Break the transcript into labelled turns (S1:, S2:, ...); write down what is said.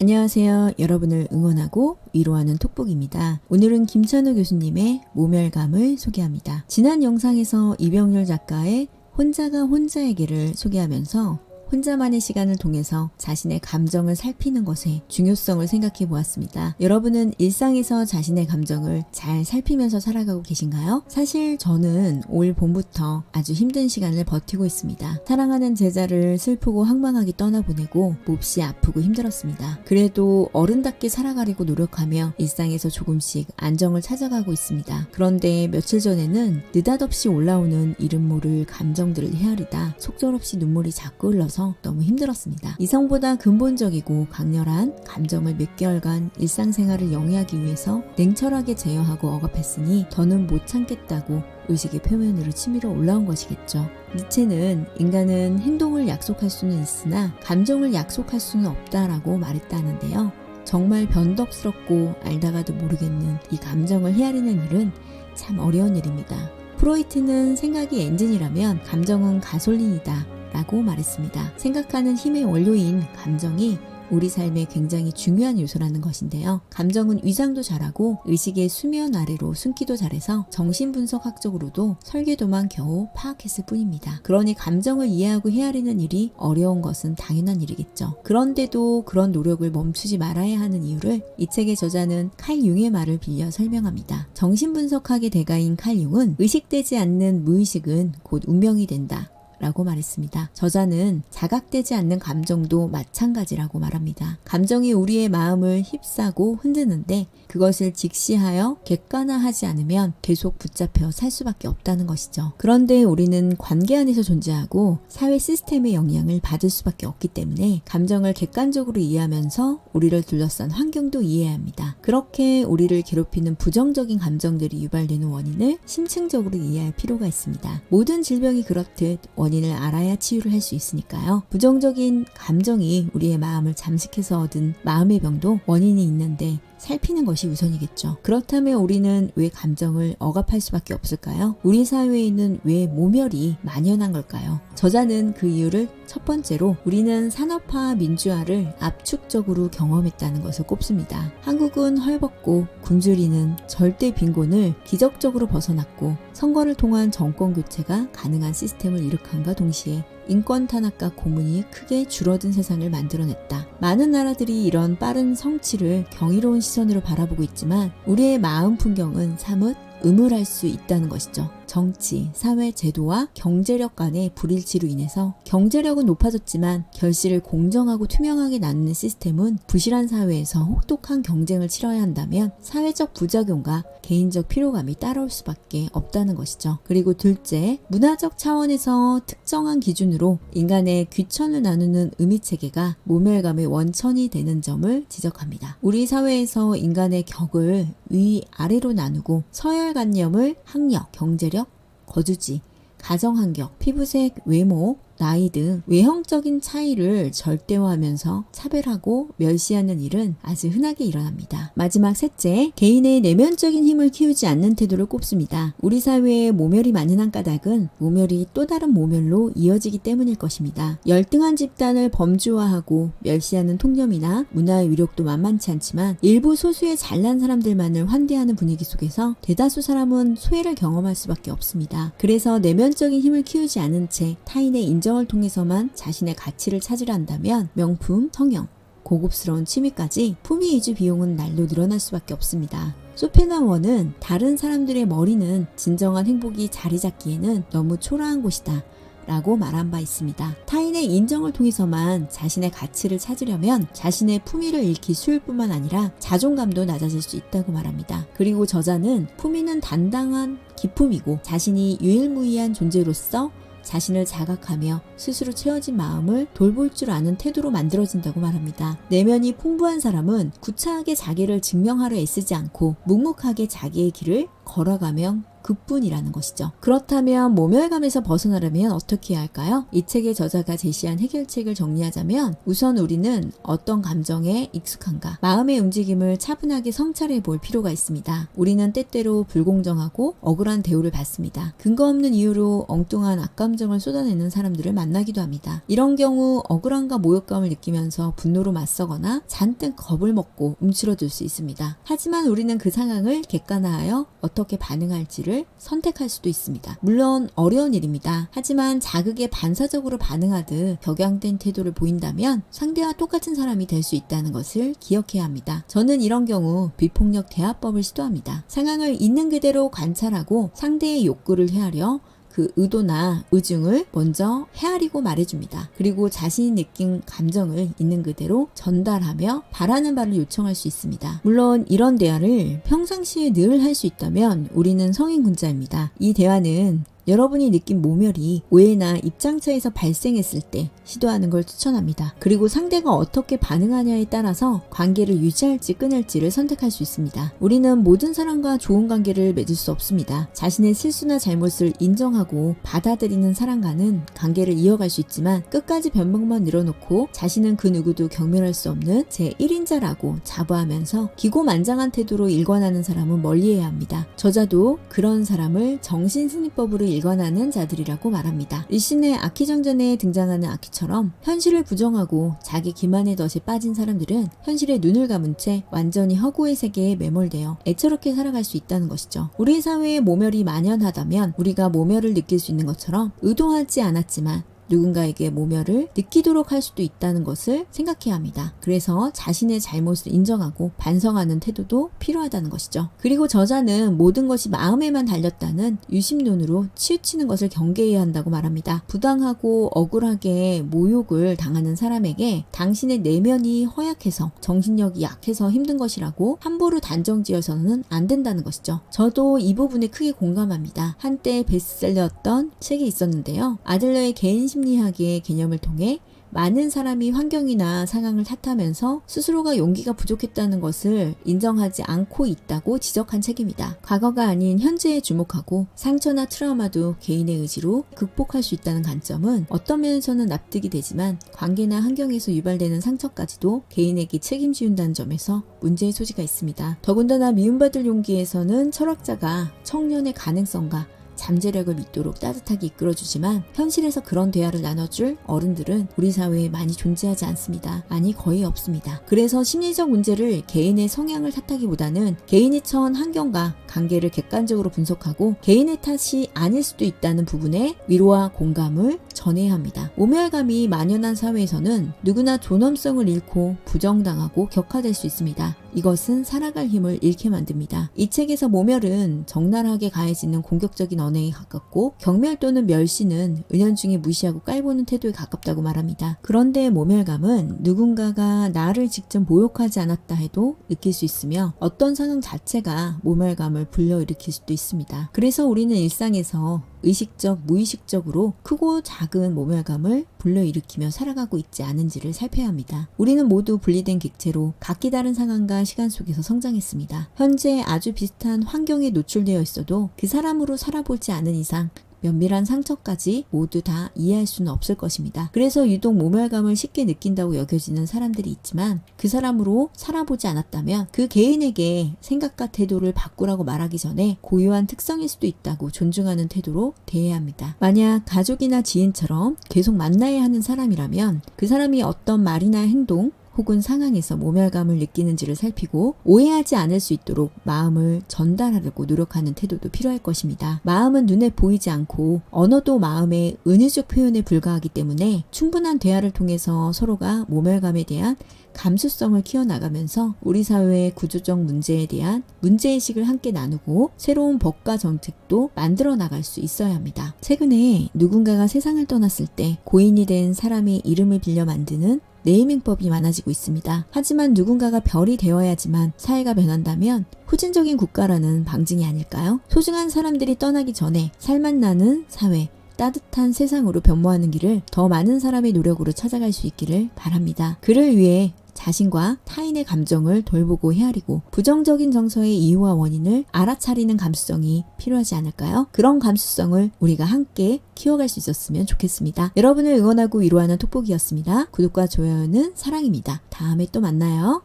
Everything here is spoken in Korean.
S1: 안녕하세요. 여러분을 응원하고 위로하는 톡톡입니다. 오늘은 김찬우 교수님의 모멸감을 소개합니다. 지난 영상에서 이병렬 작가의 혼자가 혼자에게를 소개하면서 혼자만의 시간을 통해서 자신의 감정을 살피는 것의 중요성을 생각해 보았습니다. 여러분은 일상에서 자신의 감정을 잘 살피면서 살아가고 계신가요? 사실 저는 올 봄부터 아주 힘든 시간을 버티고 있습니다. 사랑하는 제자를 슬프고 황망하게 떠나보내고 몹시 아프고 힘들었습니다. 그래도 어른답게 살아가려고 노력하며 일상에서 조금씩 안정을 찾아가고 있습니다. 그런데 며칠 전에는 느닷없이 올라오는 이름 모를 감정들을 헤아리다 속절없이 눈물이 자꾸 흘러서 너무 힘들었습니다. 이성보다 근본적이고 강렬한 감정을 몇 개월간 일상생활을 영위하기 위해서 냉철하게 제어하고 억압했으니 더는 못 참겠다고 의식의 표면으로 치밀어 올라온 것이겠죠. 니체는 인간은 행동을 약속할 수는 있으나 감정을 약속할 수는 없다라고 말했다는데요. 정말 변덕스럽고 알다가도 모르겠는 이 감정을 헤아리는 일은 참 어려운 일입니다. 프로이트는 생각이 엔진이라면 감정은 가솔린이다 라고 말했습니다. 생각하는 힘의 원료인 감정이 우리 삶에 굉장히 중요한 요소라는 것인데요. 감정은 위장도 잘하고 의식의 수면 아래로 숨기도 잘해서 정신분석학적으로도 설계도만 겨우 파악했을 뿐입니다. 그러니 감정을 이해하고 헤아리는 일이 어려운 것은 당연한 일이겠죠. 그런데도 그런 노력을 멈추지 말아야 하는 이유를 이 책의 저자는 칼 융의 말을 빌려 설명합니다. 정신분석학의 대가인 칼 융은 의식되지 않는 무의식은 곧 운명이 된다 라고 말했습니다. 저자는 자각되지 않는 감정도 마찬가지라고 말합니다. 감정이 우리의 마음을 휩싸고 흔드는데 그것을 직시하여 객관화하지 않으면 계속 붙잡혀 살 수밖에 없다는 것이죠. 그런데 우리는 관계 안에서 존재하고 사회 시스템의 영향을 받을 수밖에 없기 때문에 감정을 객관적으로 이해하면서 우리를 둘러싼 환경도 이해해야 합니다. 그렇게 우리를 괴롭히는 부정적인 감정들이 유발되는 원인을 심층적으로 이해할 필요가 있습니다. 모든 질병이 그렇듯 원인을 알아야 치유를 할 수 있으니까요. 부정적인 감정이 우리의 마음을 잠식해서 얻은 마음의 병도 원인이 있는데 살피는 것이 우선이겠죠. 그렇다면 우리는 왜 감정을 억압할 수밖에 없을까요? 우리 사회에는 왜 모멸이 만연한 걸까요? 저자는 그 이유를 첫 번째로 우리는 산업화 민주화를 압축적으로 경험했다는 것을 꼽습니다. 한국은 헐벗고 굶주리는 절대 빈곤을 기적적으로 벗어났고 선거를 통한 정권 교체가 가능한 시스템을 일으킴과 동시에 인권 탄압과 고문이 크게 줄어든 세상을 만들어냈다. 많은 나라들이 이런 빠른 성취를 경이로운 시선으로 바라보고 있지만 우리의 마음 풍경은 사뭇 음울할 수 있다는 것이죠. 정치, 사회, 제도와 경제력 간의 불일치로 인해서 경제력은 높아졌지만 결실을 공정하고 투명하게 나누는 시스템은 부실한 사회에서 혹독한 경쟁을 치러야 한다면 사회적 부작용과 개인적 피로감이 따라올 수밖에 없다는 것이죠. 그리고 둘째, 문화적 차원에서 특정한 기준으로 인간의 귀천을 나누는 의미체계가 모멸감의 원천이 되는 점을 지적합니다. 우리 사회에서 인간의 격을 위아래로 나누고 서열관념을 학력, 경제력, 거주지, 가정환경, 피부색, 외모, 나이 등 외형적인 차이를 절대화하면서 차별하고 멸시하는 일은 아주 흔하게 일어납니다. 마지막 셋째, 개인의 내면적인 힘을 키우지 않는 태도를 꼽습니다. 우리 사회의 모멸이 만연한 까닭은 모멸이 또 다른 모멸로 이어지기 때문일 것입니다. 열등한 집단을 범주화하고 멸시하는 통념이나 문화의 위력도 만만치 않지만 일부 소수의 잘난 사람들만을 환대하는 분위기 속에서 대다수 사람은 소외를 경험할 수밖에 없습니다. 그래서 내면적인 힘을 키우지 않은 채 타인의 인정을 통해서만 자신의 가치를 찾으려 한다면 명품, 성형, 고급스러운 취미까지 품위 위주 비용은 날로 늘어날 수밖에 없습니다. 소페나원은 다른 사람들의 머리는 진정한 행복이 자리 잡기에는 너무 초라한 곳이다 라고 말한 바 있습니다. 타인의 인정을 통해서만 자신의 가치를 찾으려면 자신의 품위를 잃기 쉬울 뿐만 아니라 자존감도 낮아질 수 있다고 말합니다. 그리고 저자는 품위는 단단한 기품이고 자신이 유일무이한 존재로서 자신을 자각하며 스스로 채워진 마음을 돌볼 줄 아는 태도로 만들어진다고 말합니다. 내면이 풍부한 사람은 구차하게 자기를 증명하려 애쓰지 않고 묵묵하게 자기의 길을 걸어가면 그뿐이라는 것이죠. 그렇다면 모멸감에서 벗어나려면 어떻게 해야 할까요? 이 책의 저자가 제시한 해결책을 정리하자면 우선 우리는 어떤 감정에 익숙한가, 마음의 움직임을 차분하게 성찰해 볼 필요가 있습니다. 우리는 때때로 불공정하고 억울한 대우를 받습니다. 근거 없는 이유로 엉뚱한 악감정을 쏟아내는 사람들을 만나기도 합니다. 이런 경우 억울함과 모욕감을 느끼면서 분노로 맞서거나 잔뜩 겁을 먹고 움츠러들 수 있습니다. 하지만 우리는 그 상황을 객관화하여 어떻게 반응할지를 선택할 수도 있습니다. 물론 어려운 일입니다. 하지만 자극에 반사적으로 반응하듯 격양된 태도를 보인다면 상대와 똑같은 사람이 될 수 있다는 것을 기억해야 합니다. 저는 이런 경우 비폭력 대화법을 시도합니다. 상황을 있는 그대로 관찰하고 상대의 욕구를 헤아려 그 의도나 의중을 먼저 헤아리고 말해줍니다. 그리고 자신이 느낀 감정을 있는 그대로 전달하며 바라는 바를 요청할 수 있습니다. 물론 이런 대화를 평상시에 늘 할 수 있다면 우리는 성인군자입니다. 이 대화는 여러분이 느낀 모멸이 오해나 입장차에서 발생했을 때 시도하는 걸 추천합니다. 그리고 상대가 어떻게 반응하냐에 따라서 관계를 유지할지 끊을지를 선택할 수 있습니다. 우리는 모든 사람과 좋은 관계를 맺을 수 없습니다. 자신의 실수나 잘못을 인정하고 받아들이는 사람과는 관계를 이어갈 수 있지만 끝까지 변명만 늘어놓고 자신은 그 누구도 경멸할 수 없는 제1인자라고 자부하면서 기고만장한 태도로 일관하는 사람은 멀리해야 합니다. 저자도 그런 사람을 정신승리법으로 일관하는 자들이라고 말합니다. 일신의 아키정전에 등장하는 아키처럼 현실을 부정하고 자기 기만의 덫에 빠진 사람들은 현실에 눈을 감은 채 완전히 허구의 세계에 매몰되어 애처롭게 살아갈 수 있다는 것이죠. 우리 사회에 모멸이 만연하다면 우리가 모멸을 느낄 수 있는 것처럼 의도하지 않았지만 누군가에게 모멸을 느끼도록 할 수도 있다는 것을 생각해야 합니다. 그래서 자신의 잘못을 인정하고 반성하는 태도도 필요하다는 것이죠. 그리고 저자는 모든 것이 마음에만 달렸다는 유심론으로 치우치는 것을 경계해야 한다고 말합니다. 부당하고 억울하게 모욕을 당하는 사람에게 당신의 내면이 허약해서 정신력이 약해서 힘든 것이라고 함부로 단정지어서는 안 된다는 것이죠. 저도 이 부분에 크게 공감합니다. 한때 베스트셀러였던 책이 있었는데요. 아들러의 개인 심리학의 개념을 통해 많은 사람이 환경이나 상황을 탓하면서 스스로가 용기가 부족했다는 것을 인정하지 않고 있다고 지적한 책입니다. 과거가 아닌 현재에 주목하고 상처나 트라우마도 개인의 의지로 극복할 수 있다는 관점은 어떤 면에서는 납득이 되지만 관계나 환경에서 유발되는 상처까지도 개인에게 책임지운다는 점에서 문제의 소지가 있습니다. 더군다나 미움받을 용기에서는 철학자가 청년의 가능성과 잠재력을 믿도록 따뜻하게 이끌어주지만 현실에서 그런 대화를 나눠줄 어른들은 우리 사회에 많이 존재하지 않습니다. 아니 거의 없습니다. 그래서 심리적 문제를 개인의 성향을 탓하기보다는 개인이 처한 환경과 관계를 객관적으로 분석하고 개인의 탓이 아닐 수도 있다는 부분에 위로와 공감을 전해야 합니다. 모멸감이 만연한 사회에서는 누구나 존엄성을 잃고 부정당하고 격화될 수 있습니다. 이것은 살아갈 힘을 잃게 만듭니다. 이 책에서 모멸은 적나라하게 가해지는 공격적인 언행에 가깝고 경멸 또는 멸시는 은연중에 무시하고 깔보는 태도에 가깝다고 말합니다. 그런데 모멸감은 누군가가 나를 직접 모욕하지 않았다 해도 느낄 수 있으며 어떤 상황 자체가 모멸감을 불러일으킬 수도 있습니다. 그래서 우리는 일상에서 의식적, 무의식적으로 크고 작은 모멸감을 불러일으키며 살아가고 있지 않은지를 살펴야 합니다. 우리는 모두 분리된 객체로 각기 다른 상황과 시간 속에서 성장했습니다. 현재 아주 비슷한 환경에 노출되어 있어도 그 사람으로 살아보지 않은 이상 면밀한 상처까지 모두 다 이해할 수는 없을 것입니다. 그래서 유독 모멸감을 쉽게 느낀다고 여겨지는 사람들이 있지만 그 사람으로 살아보지 않았다면 그 개인에게 생각과 태도를 바꾸라고 말하기 전에 고유한 특성일 수도 있다고 존중하는 태도로 대해야 합니다. 만약 가족이나 지인처럼 계속 만나야 하는 사람이라면 그 사람이 어떤 말이나 행동 혹은 상황에서 모멸감을 느끼는지를 살피고 오해하지 않을 수 있도록 마음을 전달하려고 노력하는 태도도 필요할 것입니다. 마음은 눈에 보이지 않고 언어도 마음의 은유적 표현에 불과하기 때문에 충분한 대화를 통해서 서로가 모멸감에 대한 감수성을 키워나가면서 우리 사회의 구조적 문제에 대한 문제의식을 함께 나누고 새로운 법과 정책도 만들어 나갈 수 있어야 합니다. 최근에 누군가가 세상을 떠났을 때 고인이 된 사람의 이름을 빌려 만드는 네이밍법이 많아지고 있습니다. 하지만 누군가가 별이 되어야지만 사회가 변한다면 후진적인 국가라는 방증이 아닐까요? 소중한 사람들이 떠나기 전에 살맛나는 사회, 따뜻한 세상으로 변모하는 길을 더 많은 사람의 노력으로 찾아갈 수 있기를 바랍니다. 그를 위해 자신과 타인의 감정을 돌보고 헤아리고 부정적인 정서의 이유와 원인을 알아차리는 감수성이 필요하지 않을까요? 그런 감수성을 우리가 함께 키워갈 수 있었으면 좋겠습니다. 여러분을 응원하고 위로하는 톡톡이었습니다. 구독과 좋아요는 사랑입니다. 다음에 또 만나요.